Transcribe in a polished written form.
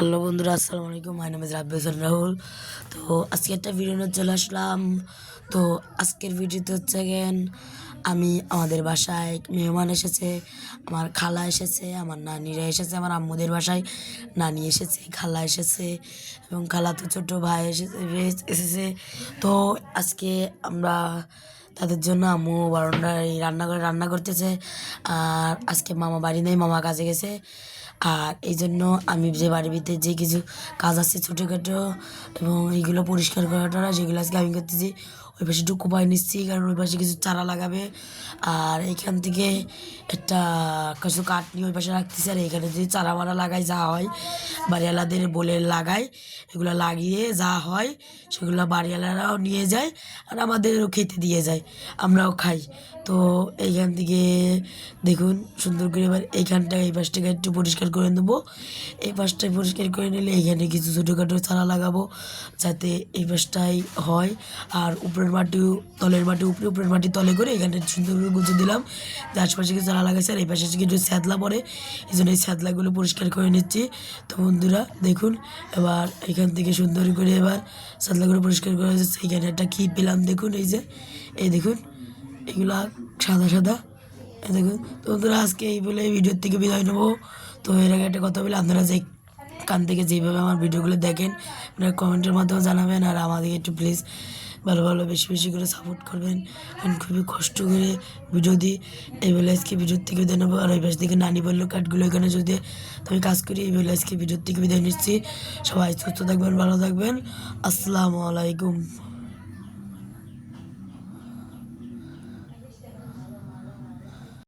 Hello বন্ধুরা, আসসালামু আলাইকুম। মাই নেম ইজ রাব্বি হোসেন রাহুল। তো আজকে একটা ভিডিও নিয়ে চলে আসলাম। তো আজকের ভিডিওতে হচ্ছে গেন আমি আমাদের বাসায় মেহমান এসেছে, আমার খালা এসেছে, আমার নানিরা এসেছে, আমার আম্মুদের বাসায় নানি এসেছে, খালা এসেছে এবং খালা তো ছোটো ভাই এসেছে। তো আজকে আমরা তাদের জন্য আম্মু বারান্দায় রান্নাঘরে রান্না করতেছে। আর আজকে মামা বাড়ি নেই, মামা কাজে গেছে। আর এই জন্য আমি যে বাড়ির ভিতরে যে কিছু কাজ আছে ছোটোখাটো এবং এইগুলো পরিষ্কার করাটা যেগুলো আজকে আমি করতেছি, ওই পাশে একটু কোপাই নিচ্ছি, কারণ ওই পাশে কিছু চারা লাগাবে। আর এইখান থেকে একটা কিছু কাঠ নিয়ে ওই পাশে রাখতেছি। আর এইখানে যদি চারা মারা লাগাই যা হয়, বাড়িওয়ালাদের বলে লাগাই, এগুলো লাগিয়ে যা হয় সেগুলো বাড়িওয়ালারাও নিয়ে যায় আর আমাদেরও খেতে দিয়ে যায়, আমরাও খাই। তো এইখান থেকে দেখুন সুন্দর করে এবার এইখানটায় এই পাশটাকে একটু পরিষ্কার করে নেবো। এই পাশটায় পরিষ্কার করে নিলে এইখানে কিছু ছোটোখাটো চারা লাগাবো যাতে এই পাশটাই হয়। আর উপরের মাটি তলের মাটি উপরে, উপরের মাটি তলে করে এখানে সুন্দর করে গুঁজে দিলাম যে আশপাশে কিছু চারা লাগাইছে। আর এই পাশে কিছু স্যাঁতলা পড়ে, এই জন্য এই স্যাঁতলাগুলো পরিষ্কার করে নিচ্ছি। তো বন্ধুরা দেখুন, এবার এখান থেকে সুন্দর করে এবার স্যাঁতলাগুলো পরিষ্কার করে যাচ্ছে। এইখানে একটা কী পেলাম দেখুন, এই দেখুন এগুলা সাদা সাদা, দেখুন। তো বন্ধুরা আজকে এই বলে এই ভিডিওর থেকে বিদায় নেবো। তো এর আগে একটা কথা বলে, আপনারা যে কান থেকে যেভাবে আমার ভিডিওগুলো দেখেন আপনারা কমেন্টের মাধ্যমে জানাবেন। আর আমাদেরকে একটু প্লিজ ভালো ভালো বেশি বেশি করে সাপোর্ট করবেন, কারণ খুবই কষ্ট করে ভিডিও দিই। এই বলে আজকে ভিডিওর থেকে বিদায় নেবো। আর ওই পাশ থেকে নানি বললো কাঠগুলো এখানে যদি আমি কাজ করি, এই বলে আজকে ভিডিওর থেকে বিদায় নিচ্ছি। সবাই সুস্থ থাকবেন, ভালো থাকবেন। আসসালামু আলাইকুম।